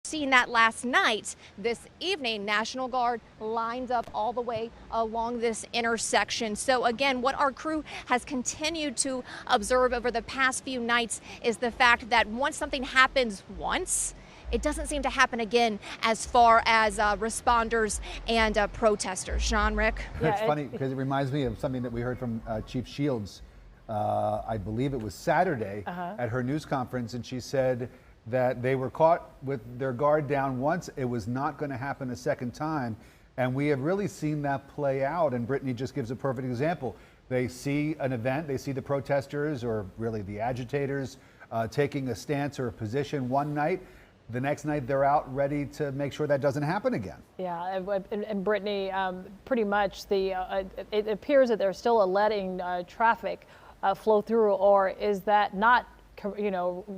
Seeing that last night, this evening, National Guard lined up all the way along this intersection. So again, what our crew has continued to observe over the past few nights is the fact that once something happens once, it doesn't seem to happen again as far as responders and protesters. Sean, Rick? Yeah, it's funny because it reminds me of something that we heard from Chief Shields. I believe it was Saturday at her news conference, and she said that they were caught with their guard down once. It was not going to happen a second time. And we have really seen that play out. And Brittany just gives a perfect example. They see an event, they see the protesters or really the agitators taking a stance or a position one night. The next night they're out ready to make sure that doesn't happen again. Yeah, and Brittany, pretty much it appears that they're still letting traffic flow through, or is that not,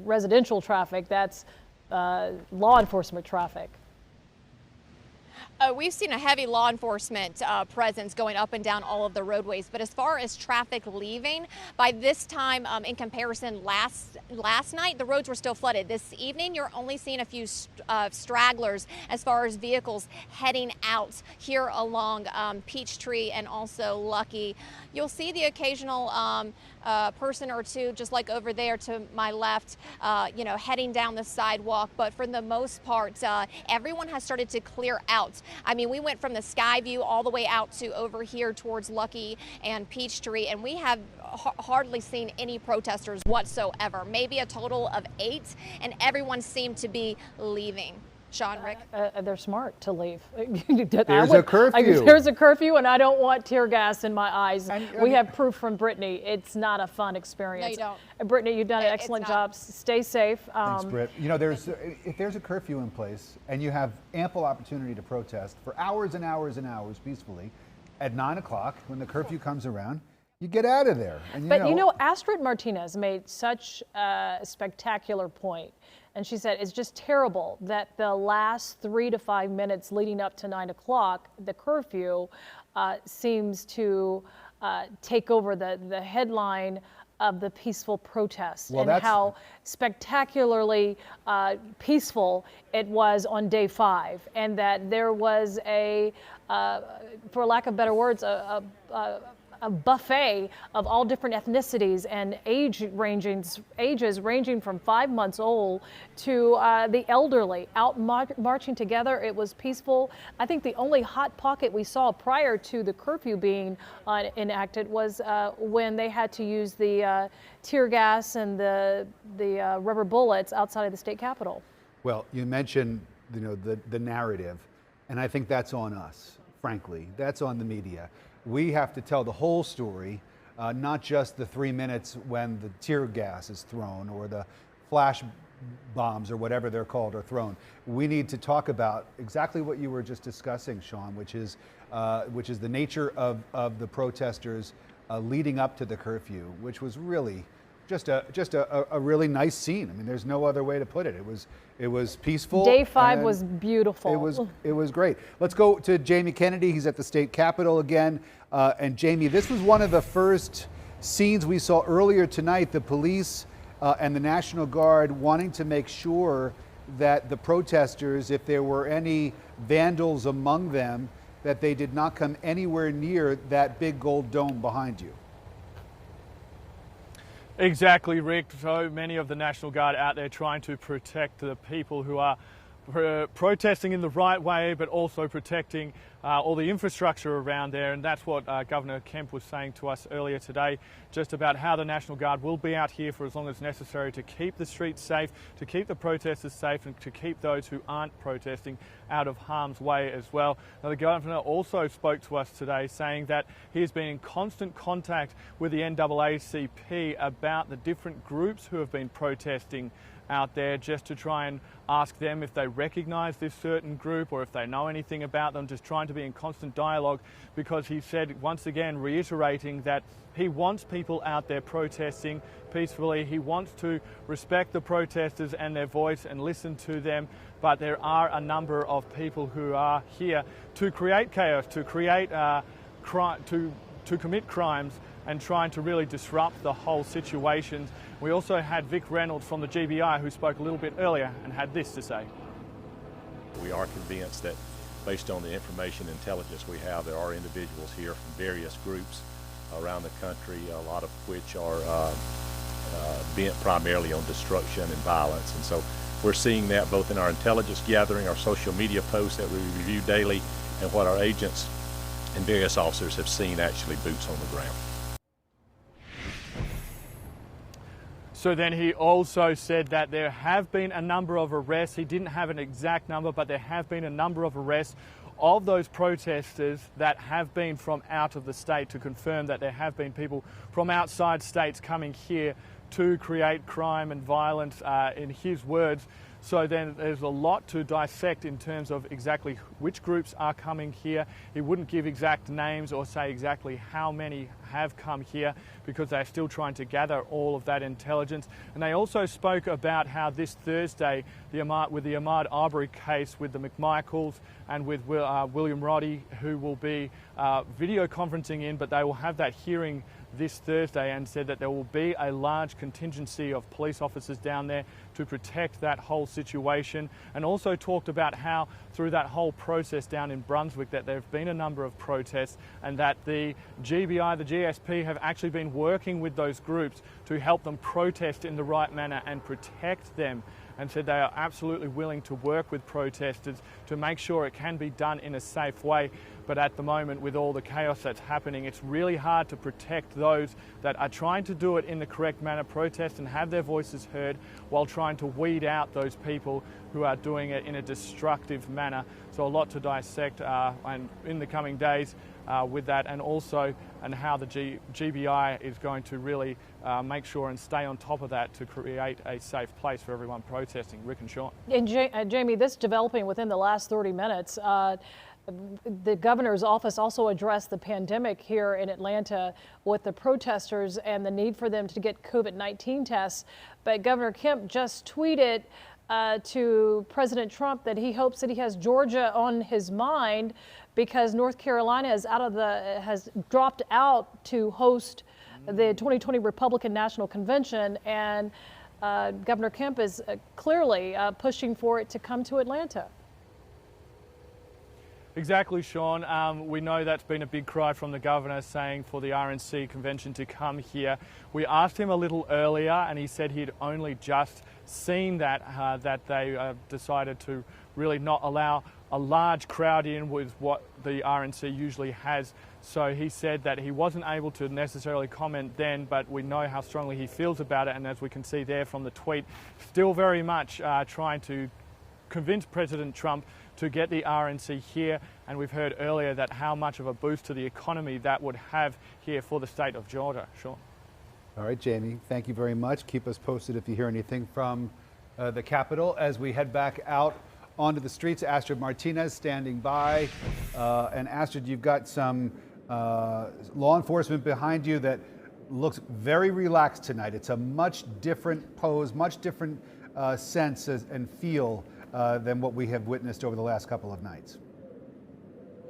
residential traffic? That's law enforcement traffic. We've seen a heavy law enforcement presence going up and down all of the roadways. But as far as traffic leaving, by this time, in comparison, last night, the roads were still flooded. This evening, you're only seeing a few stragglers as far as vehicles heading out here along Peachtree and also Lucky. You'll see the occasional person or two, just like over there to my left, heading down the sidewalk. But for the most part, everyone has started to clear out. I mean, we went from the Skyview all the way out to over here towards Lucky and Peachtree, and we have hardly seen any protesters whatsoever. Maybe a total of 8, and everyone seemed to be leaving. Sean, Rick? They're smart to leave. There's a curfew. There's a curfew, and I don't want tear gas in my eyes. We have proof from Brittany. It's not a fun experience. No, you don't. Brittany, you've done an excellent job. Stay safe. Thanks, Britt. If there's a curfew in place and you have ample opportunity to protest for hours and hours and hours peacefully, at 9 o'clock when the curfew comes around, you get out of there. And, Astrid Martinez made such a spectacular point. And she said, it's just terrible that the last 3 to 5 minutes leading up to 9 o'clock, the curfew seems to take over the headline of the peaceful protests, and how spectacularly peaceful it was on day 5. And that there was for lack of better words, a buffet of all different ethnicities and ages ranging from 5 months old to the elderly out marching together. It was peaceful. I think the only hot pocket we saw prior to the curfew being enacted was when they had to use the tear gas and the rubber bullets outside of the state capitol. Well, you mentioned the narrative, and I think that's on us, frankly. That's on the media. We have to tell the whole story, not just the 3 minutes when the tear gas is thrown or the flash bombs or whatever they're called are thrown. We need to talk about exactly what you were just discussing, Sean, which is the nature of the protesters leading up to the curfew, which was really just a really nice scene. I mean, there's no other way to put it. It was peaceful. Day 5 was beautiful. It was great. Let's go to Jamie Kennedy. He's at the state capitol again. And Jamie, this was one of the first scenes we saw earlier tonight. The police and the National Guard wanting to make sure that the protesters, if there were any vandals among them, that they did not come anywhere near that big gold dome behind you. Exactly, Rick. So many of the National Guard out there trying to protect the people who are protesting in the right way, but also protecting all the infrastructure around there. And that's what Governor Kemp was saying to us earlier today, just about how the National Guard will be out here for as long as necessary to keep the streets safe, to keep the protesters safe, and to keep those who aren't protesting out of harm's way as well. Now, the Governor also spoke to us today saying that he has been in constant contact with the NAACP about the different groups who have been protesting out there, just to try and ask them if they recognise this certain group or if they know anything about them, just trying to be in constant dialogue, because he said, once again, reiterating that he wants people out there protesting peacefully. He wants to respect the protesters and their voice and listen to them, but there are a number of people who are here to create chaos, to create to commit crimes and trying to really disrupt the whole situation. We also had Vic Reynolds from the GBI who spoke a little bit earlier and had this to say. We are convinced that based on the information and intelligence we have, there are individuals here from various groups around the country, a lot of which are bent primarily on destruction and violence. And so we're seeing that both in our intelligence gathering, our social media posts that we review daily, and what our agents and various officers have seen actually boots on the ground. So then he also said that there have been a number of arrests. He didn't have an exact number, but there have been a number of arrests of those protesters that have been from out of the state, to confirm that there have been people from outside states coming here to create crime and violence, in his words. So then there's a lot to dissect in terms of exactly which groups are coming here. He wouldn't give exact names or say exactly how many have come here, because they're still trying to gather all of that intelligence. And they also spoke about how this Thursday, with the Ahmaud Arbery case, with the McMichaels and with William Roddy, who will be video conferencing in, but they will have that hearing this Thursday, and said that there will be a large contingency of police officers down there to protect that whole situation, and also talked about how through that whole process down in Brunswick that there have been a number of protests, and that the GBI, the GSP, have actually been working with those groups to help them protest in the right manner and protect them, and said they are absolutely willing to work with protesters to make sure it can be done in a safe way. But at the moment, with all the chaos that's happening, it's really hard to protect those that are trying to do it in the correct manner, protest and have their voices heard, while trying to weed out those people who are doing it in a destructive manner. So a lot to dissect and in the coming days with that, and also and how the GBI is going to really make sure and stay on top of that to create a safe place for everyone protesting. Rick and Sean. And Jamie, this developing within the last 30 minutes. The governor's office also addressed the pandemic here in Atlanta with the protesters and the need for them to get COVID-19 tests. But Governor Kemp just tweeted to President Trump that he hopes that he has Georgia on his mind, because North Carolina has dropped out to host the 2020 Republican National Convention, and Governor Kemp is clearly pushing for it to come to Atlanta. Exactly, Sean. We know that's been a big cry from the governor, saying for the RNC convention to come here. We asked him a little earlier, and he said he'd only just seen that they decided to really not allow a large crowd in with what the RNC usually has. So he said that he wasn't able to necessarily comment then, but we know how strongly he feels about it. And as we can see there from the tweet, still very much trying to convince President Trump to get the RNC here, and we've heard earlier that how much of a boost to the economy that would have here for the state of Georgia. Sean. All right, Jamie, thank you very much. Keep us posted if you hear anything from the Capitol. As we head back out onto the streets, Astrid Martinez standing by. And Astrid, you've got some law enforcement behind you that looks very relaxed tonight. It's a much different pose, much different sense and feel than what we have witnessed over the last couple of nights.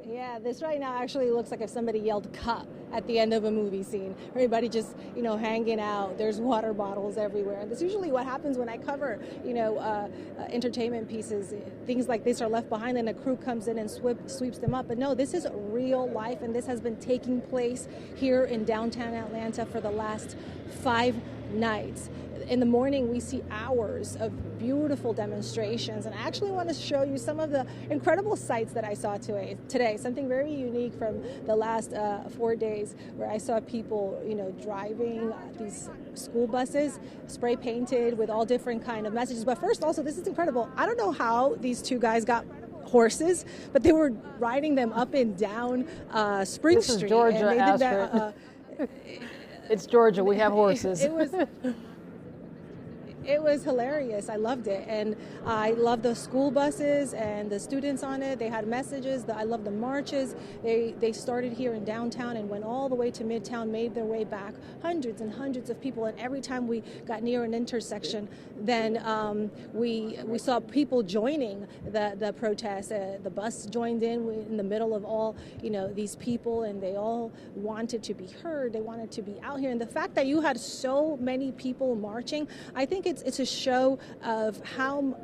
Yeah, this right now actually looks like if somebody yelled cut at the end of a movie scene. Everybody just, hanging out. There's water bottles everywhere. And that's usually what happens when I cover, entertainment pieces. Things like this are left behind and a crew comes in and sweeps them up. But no, this is real life, and this has been taking place here in downtown Atlanta for the last 5 nights. In the morning, we see hours of beautiful demonstrations, and I actually want to show you some of the incredible sights that I saw today. Something very unique from the last 4 days, where I saw people, driving these school buses, spray painted with all different kind of messages. But first, also, this is incredible. I don't know how these two guys got horses, but they were riding them up and down Spring Street. This is Georgia, and they did that, it's Georgia. We have horses. It was hilarious. I loved it. And I love the school buses and the students on it. They had messages. I love the marches. They started here in downtown and went all the way to Midtown, made their way back. Hundreds and hundreds of people. And every time we got near an intersection, then we saw people joining the protest. The bus joined in the middle of all, these people, and they all wanted to be heard. They wanted to be out here. And the fact that you had so many people marching, I think it's a show of how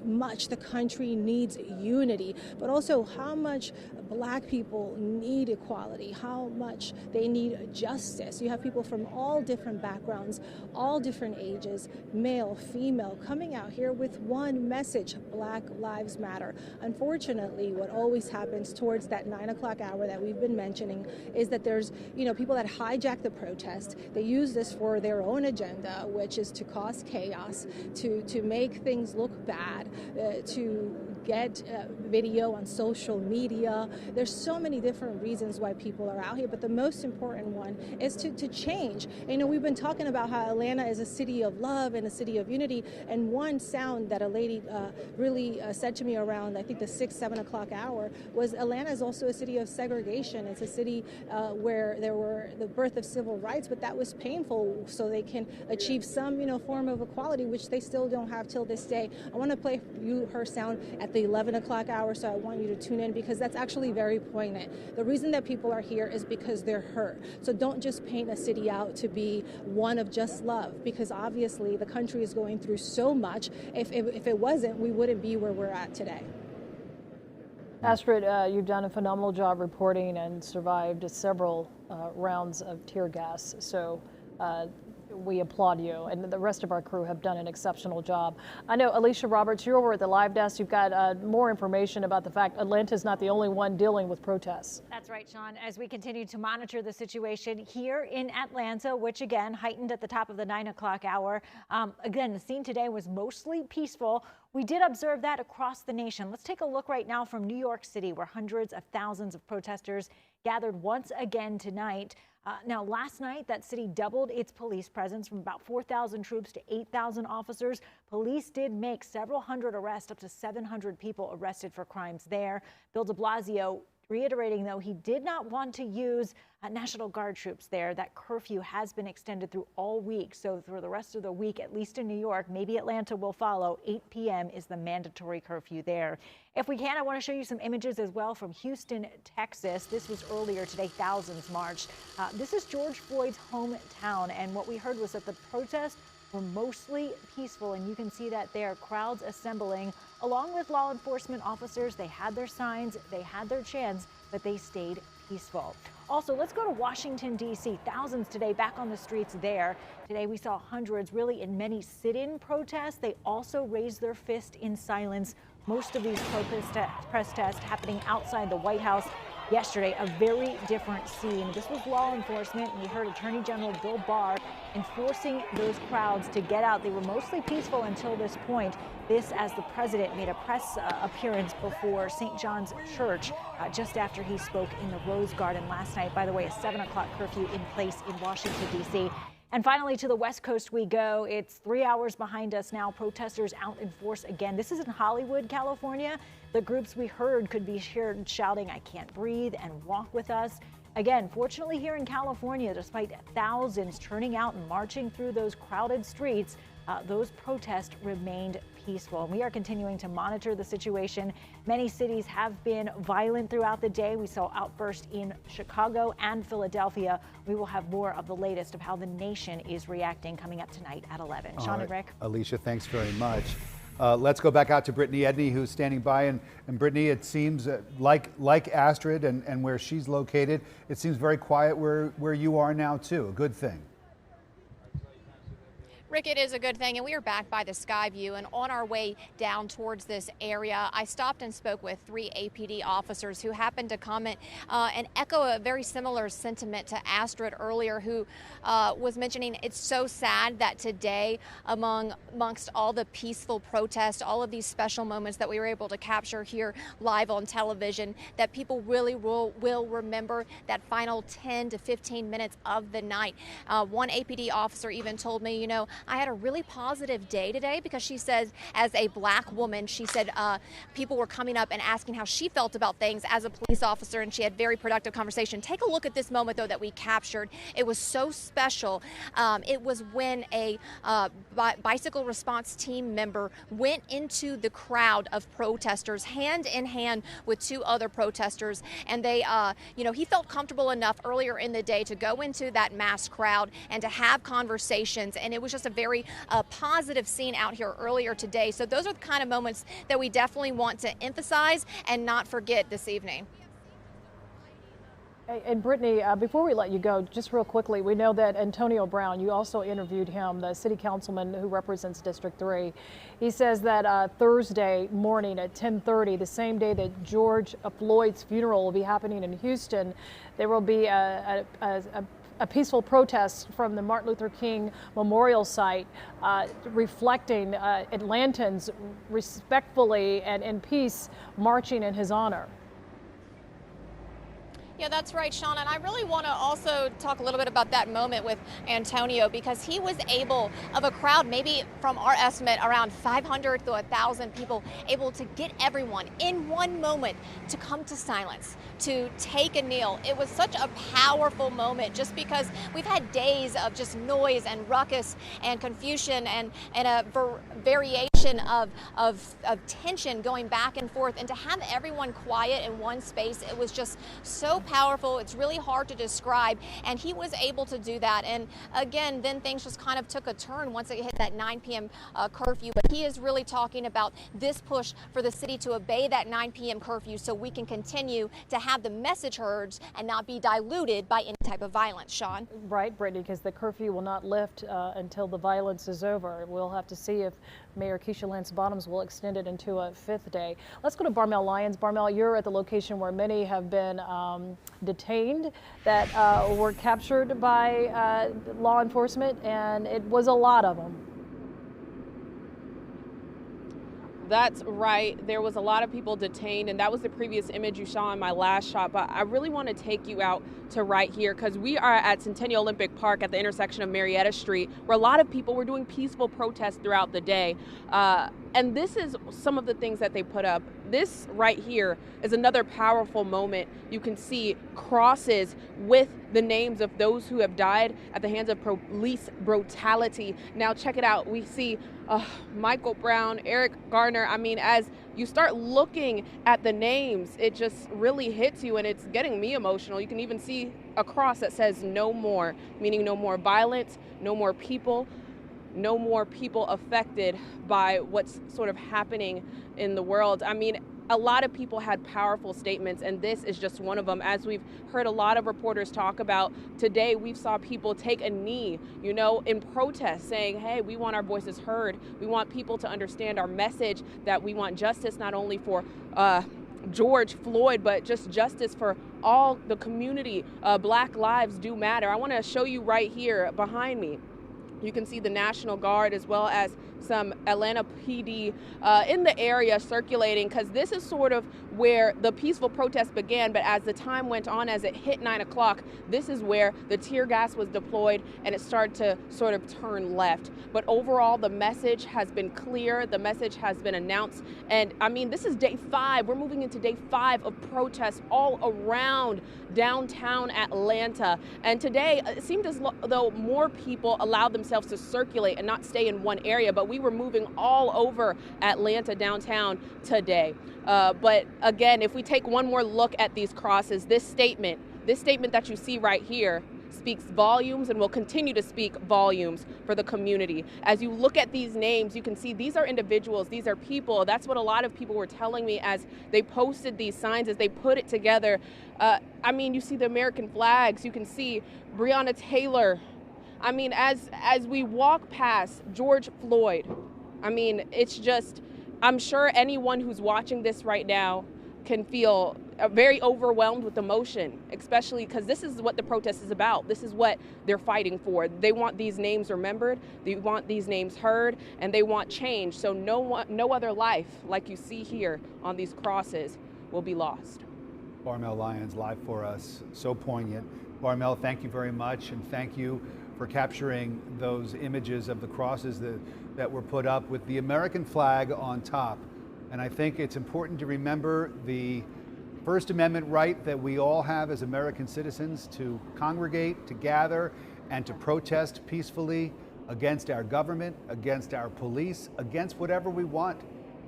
much the country needs unity, but also how much Black people need equality, how much they need justice. You have people from all different backgrounds, all different ages, male, female, coming out here with one message: Black Lives Matter. Unfortunately, what always happens towards that 9 o'clock hour that we've been mentioning is that there's, people that hijack the protest. They use this for their own agenda, which is to cause chaos, to make things look bad, to get video on social media. There's so many different reasons why people are out here, but the most important one is to change. We've been talking about how Atlanta is a city of love and a city of unity, and one sound that a lady really said to me around, I think, the 6-7 o'clock hour was Atlanta is also a city of segregation. It's a city where there were the birth of civil rights, but that was painful, so they can achieve some form of equality, which they still don't have till this day. I want to play you her sound at the 11 o'clock hour, so I want you to tune in because that's actually very poignant. The reason that people are here is because they're hurt. So don't just paint a city out to be one of just love, because obviously the country is going through so much. If it wasn't, we wouldn't be where we're at today. Astrid, you've done a phenomenal job reporting and survived several rounds of tear gas. So we applaud you, and the rest of our crew have done an exceptional job. I know, Alicia Roberts, you're over at the live desk. You've got more information about the fact Atlanta's not the only one dealing with protests. That's right, Sean. As we continue to monitor the situation here in Atlanta, which again heightened at the top of the 9 o'clock hour. Again, the scene today was mostly peaceful. We did observe that across the nation. Let's take a look right now from New York City, where hundreds of thousands of protesters gathered once again tonight. Now, last night, that city doubled its police presence from about 4,000 troops to 8,000 officers. Police did make several hundred arrests, up to 700 people arrested for crimes there. Bill de Blasio reiterating, though, he did not want to use National Guard troops there. That curfew has been extended through all week. So for the rest of the week, at least in New York, maybe Atlanta will follow, 8 p.m. is the mandatory curfew there. If we can, I want to show you some images as well from Houston, Texas. This was earlier today. Thousands marched. This is George Floyd's hometown. And what we heard was that the protests were mostly peaceful, and you can see that there, crowds assembling along with law enforcement officers. They had their signs, they had their chants, but they stayed peaceful. Also, let's go to Washington, D.C. Thousands today back on the streets there. Today we saw hundreds really in many sit-in protests. They also raised their fist in silence. Most of these protests happening outside the White House. Yesterday, a very different scene. This was law enforcement, and we heard Attorney General Bill Barr enforcing those crowds to get out. They were mostly peaceful until this point. This as the president made a press appearance before St. John's Church just after he spoke in the Rose Garden last night. By the way, a 7 o'clock curfew in place in Washington, D.C. And finally, to the West Coast we go. It's 3 hours behind us now. Protesters out in force again. This is in Hollywood, California. The groups we heard could be heard shouting, "I can't breathe," and "walk with us." Again, fortunately here in California, despite thousands turning out and marching through those crowded streets, those protests remained peaceful. And we are continuing to monitor the situation. Many cities have been violent throughout the day. We saw outbursts in Chicago and Philadelphia. We will have more of the latest of how the nation is reacting coming up tonight at 11. Sean and Rick. Alicia, thanks very much. Let's go back out to Brittany Edney, who's standing by. And Brittany, it seems like Astrid and where she's located, it seems very quiet where you are now, too. A good thing. Rick, it is a good thing, and we are back by the Skyview, and on our way down towards this area, I stopped and spoke with 3 APD officers who happened to comment and echo a very similar sentiment to Astrid earlier, who was mentioning it's so sad that today, amongst all the peaceful protests, all of these special moments that we were able to capture here live on television, that people really will remember that final 10 to 15 minutes of the night. One APD officer even told me, you know, I had a really positive day today, because she says, as a Black woman, she said people were coming up and asking how she felt about things as a police officer, and she had very productive conversation. Take a look at this moment, though, that we captured. It was so special. It was when a bicycle response team member went into the crowd of protesters, hand in hand with 2 other protesters, and they, he felt comfortable enough earlier in the day to go into that mass crowd and to have conversations, and it was just just a very positive scene out here earlier today. So those are the kind of moments that we definitely want to emphasize and not forget this evening. And Brittany, before we let you go, just real quickly, we know that Antonio Brown, you also interviewed him, the city councilman who represents District 3. He says that Thursday morning at 10:30, the same day that George Floyd's funeral will be happening in Houston, there will be a peaceful protest from the Martin Luther King Memorial site reflecting Atlantans respectfully and in peace marching in his honor. Yeah, that's right, Sean. And I really want to also talk a little bit about that moment with Antonio, because he was able, of a crowd, maybe from our estimate, around 500 to 1,000 people, able to get everyone in one moment to come to silence, to take a kneel. It was such a powerful moment, just because we've had days of just noise and ruckus and confusion and a variation of tension going back and forth. And to have everyone quiet in one space, it was just so powerful. It's really hard to describe, and he was able to do that. And again, then things just kind of took a turn once it hit that 9 p.m. Curfew. But he is really talking about this push for the city to obey that 9 p.m. curfew so we can continue to have the message heard and not be diluted by any type of violence. Sean? Right, Brittany, because the curfew will not lift until the violence is over. We'll have to see if Mayor Keisha Lance Bottoms will extend it into a 5th day. Let's go to Barmel Lyons. Barmel, you're at the location where many have been detained that were captured by law enforcement, and it was a lot of them. That's right. There was a lot of people detained, and that was the previous image you saw in my last shot. But I really want to take you out to right here, because we are at Centennial Olympic Park at the intersection of Marietta Street, where a lot of people were doing peaceful protests throughout the day. And this is some of the things that they put up. This right here is another powerful moment. You can see crosses with the names of those who have died at the hands of police brutality. Now check it out. We see Michael Brown, Eric Garner. I mean, as you start looking at the names, it just really hits you, and it's getting me emotional. You can even see a cross that says no more, meaning no more violence, no more people, no more people affected by what's sort of happening in the world. I mean, a lot of people had powerful statements, and this is just one of them. As we've heard a lot of reporters talk about today, we saw people take a knee, you know, in protest, saying, hey, we want our voices heard. We want people to understand our message, that we want justice not only for George Floyd, but just justice for all the community. Black lives do matter. I want to show you right here behind me. You can see the National Guard as well as some Atlanta PD in the area circulating, because this is sort of where the peaceful protest began. But as the time went on, as it hit 9 o'clock, this is where the tear gas was deployed and it started to sort of turn left. But overall, the message has been clear. The message has been announced. And I mean, this is day 5. We're moving into day 5 of protests all around downtown Atlanta. And today, it seemed as though more people allowed themselves to circulate and not stay in one area. But we were moving all over Atlanta downtown today. But again, if we take one more look at these crosses, this statement that you see right here speaks volumes and will continue to speak volumes for the community. As you look at these names, you can see these are individuals, these are people. That's what a lot of people were telling me as they posted these signs, as they put it together. I mean, you see the American flags, you can see Breonna Taylor. I mean, as we walk past George Floyd, I mean, it's just, I'm sure anyone who's watching this right now can feel very overwhelmed with emotion, especially because this is what the protest is about. This is what they're fighting for. They want these names remembered, they want these names heard, and they want change. So no other life like you see here on these crosses will be lost. Barmel Lyons live for us, so poignant. Barmel, thank you very much, and thank you for capturing those images of the crosses that were put up with the American flag on top. And I think it's important to remember the First Amendment right that we all have as American citizens to congregate, to gather, and to protest peacefully against our government, against our police, against whatever we want.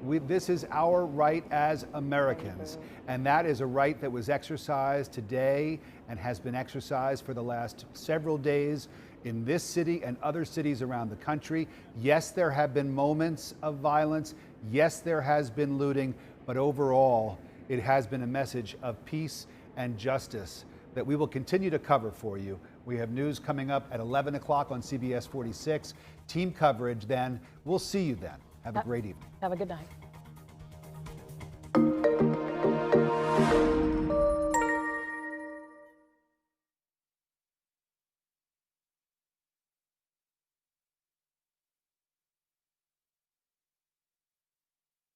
This is our right as Americans, and that is a right that was exercised today and has been exercised for the last several days in this city and other cities around the country. Yes, there have been moments of violence. Yes, there has been looting, but overall, it has been a message of peace and justice that we will continue to cover for you. We have news coming up at 11 o'clock on CBS 46. Team coverage then. We'll see you then. Have a great evening. Have a good night.